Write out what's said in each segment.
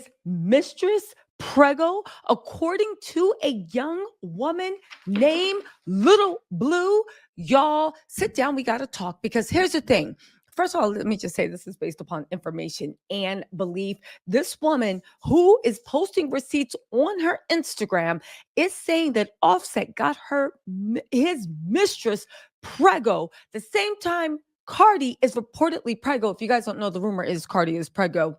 his mistress prego, according to a young woman named Little Blue. Y'all, sit down. We got to talk because here's the thing. First of all, let me just say this is based upon information and belief. This woman who is posting receipts on her Instagram is saying that Offset got his mistress prego the same time Cardi is reportedly prego. If you guys don't know, the rumor is Cardi is prego.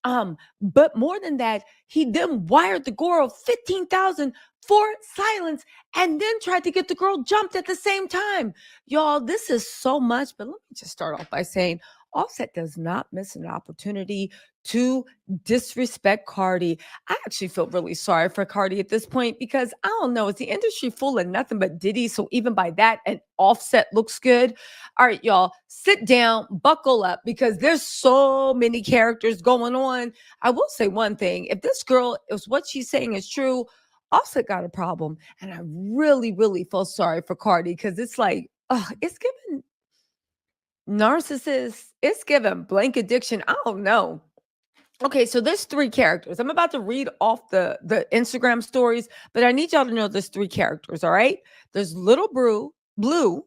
But more than that, he then wired the girl 15,000 for silence and then tried to get the girl jumped at the same time. Y'all, this is so much, but let me just start off by saying Offset does not miss an opportunity to disrespect Cardi. I actually feel really sorry for Cardi at this point because I don't know, is the industry full of nothing but Diddy? So even by that, an Offset looks good. All right, y'all, sit down, buckle up because there's so many characters going on. I will say one thing. If this girl is what she's saying is true, Offset got a problem. And I really, really feel sorry for Cardi because it's like, it's giving narcissist, it's giving blank addiction. I don't know. Okay, so there's three characters. I'm about to read off the Instagram stories, but I need y'all to know there's three characters, all right? There's Little Blue,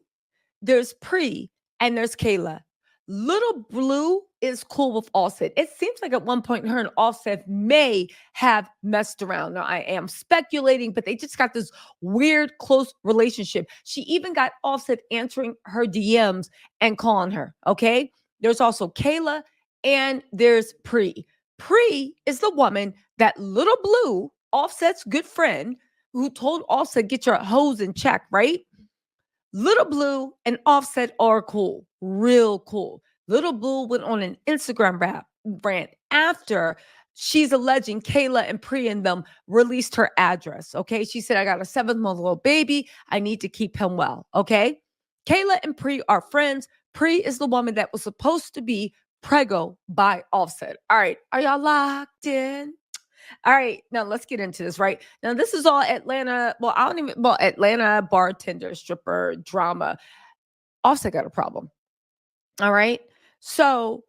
there's Pre, and there's Kayla. Little Blue is cool with Offset. It seems like at one point her and Offset may have messed around. Now I am speculating, but they just got this weird close relationship. She even got Offset answering her DMs and calling her. Okay. There's also Kayla and there's Pre. Pre is the woman that Little Blue, Offset's good friend, who told Offset, get your hose in check, right? Little Blue and Offset are cool, real cool. Little Blue went on an Instagram rant after she's alleging Kayla and Pri and them released her address. Okay. She said, I got a 7-month-old baby. I need to keep him well. Okay. Kayla and Pri are friends. Pri is the woman that was supposed to be prego by Offset. All right. Are y'all locked in? All right, now let's get into this, right? Now, this is all Atlanta. Well, Atlanta bartender, stripper drama. Offset got a problem. All right. So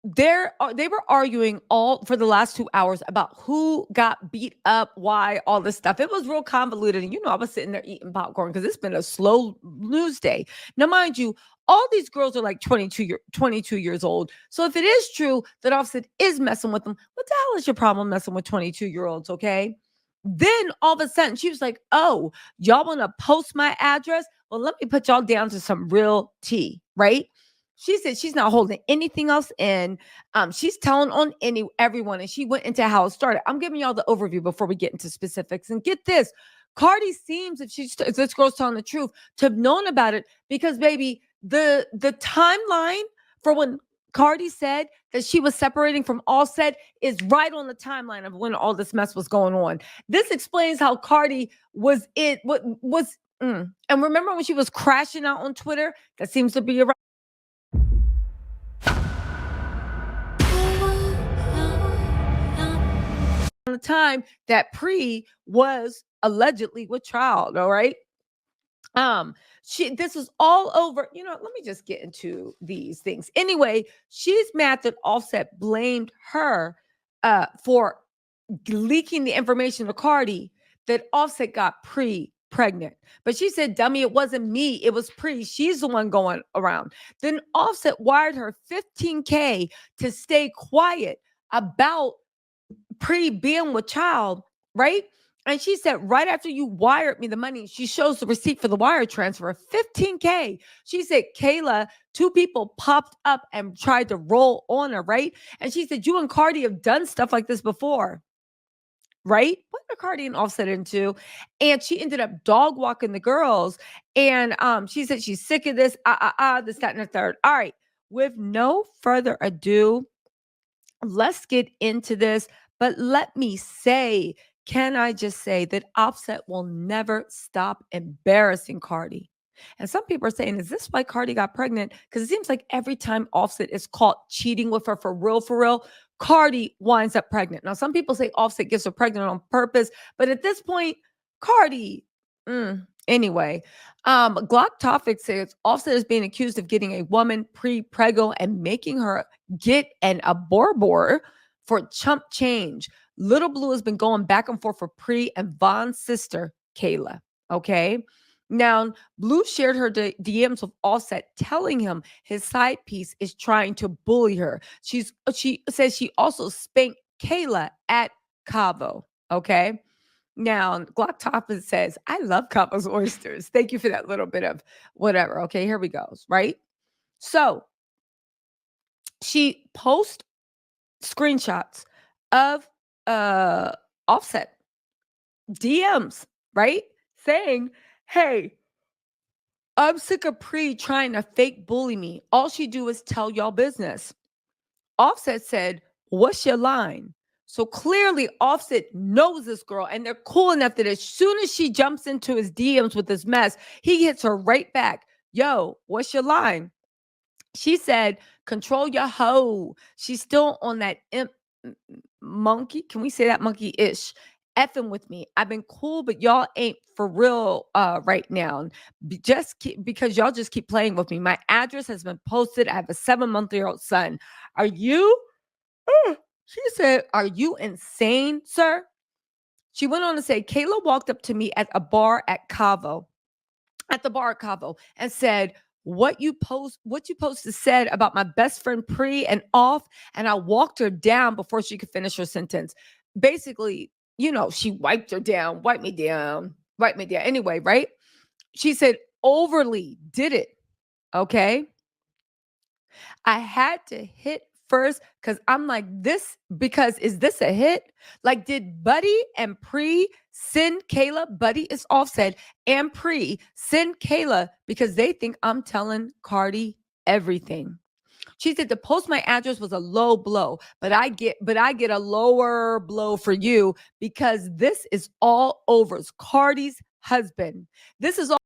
they were arguing all for the last 2 hours about who got beat up, why, all this stuff. It was real convoluted. And I was sitting there eating popcorn because it's been a slow news day. Now, mind you, all these girls are like 22 years old. So if it is true that Offset is messing with them, what the hell is your problem messing with 22-year-olds? Okay. Then all of a sudden she was like, oh, y'all want to post my address? Well, let me put y'all down to some real tea, right? She said she's not holding anything else in. She's telling on everyone, and she went into how it started. I'm giving y'all the overview before we get into specifics. And get this, Cardi seems, if this girl's telling the truth, to have known about it because, baby, the timeline for when Cardi said that she was separating from Offset is right on the timeline of when all this mess was going on. This explains how Cardi was it. What was and remember when she was crashing out on Twitter? That seems to be around the time that Pri was allegedly with child. All right. This is all over. Let me just get into these things. Anyway, she's mad that Offset blamed her for leaking the information to Cardi that Offset got pregnant. But she said, dummy, it wasn't me. It was Pri. She's the one going around. Then Offset wired her $15K to stay quiet about Pri being with child, right? And she said, right after you wired me the money, she shows the receipt for the wire transfer, $15K. She said, Kayla, two people popped up and tried to roll on her, right? And she said, you and Cardi have done stuff like this before, right? What are Cardi and Offset into? And she ended up dog walking the girls. And she said she's sick of this, this, that, and the third. All right. With no further ado, let's get into this. But let me say, can I just say that Offset will never stop embarrassing Cardi? And some people are saying, is this why Cardi got pregnant? Because it seems like every time Offset is caught cheating with her for real, Cardi winds up pregnant. Now, some people say Offset gets her pregnant on purpose, but at this point, Cardi, anyway. Glock Topic says Offset is being accused of getting a woman pre-prego and making her get an abortion for chump change. Little Blue has been going back and forth for Pri and Von's sister, Kayla. Okay. Now, Blue shared her DMs with Offset, telling him his side piece is trying to bully her. She says she also spanked Kayla at Cabo. Okay. Now, Glock Toppin says, I love Cavo's oysters. Thank you for that little bit of whatever. Okay, here we go. Right. So she posts screenshots of Offset DMs, right? Saying, hey, I'm sick of Pri trying to fake bully me. All she do is tell y'all business. Offset said, what's your line? So clearly Offset knows this girl, and they're cool enough that as soon as she jumps into his DMs with this mess, he hits her right back. Yo, what's your line? She said, control your hoe. She's still on that imp monkey. Can we say that monkey-ish? Effing with me. I've been cool, but y'all ain't for real right now. Because y'all just keep playing with me. My address has been posted. I have a 7-month-old son. Are you? She said, are you insane, sir? She went on to say, Kayla walked up to me at a bar at Cavo, and said, what you posted said about my best friend Pri and Off, and I walked her down before she could finish her sentence. Basically, she wiped me down. Anyway, right? She said, overly did it. Okay. I had to hit first because I'm like, is this a hit? Like, did Buddy and Pri send Kayla? Buddy is Offset, and Pri send Kayla because they think I'm telling Cardi everything. She said to post my address was a low blow, but I get a lower blow for you because this is all over Cardi's husband. This is all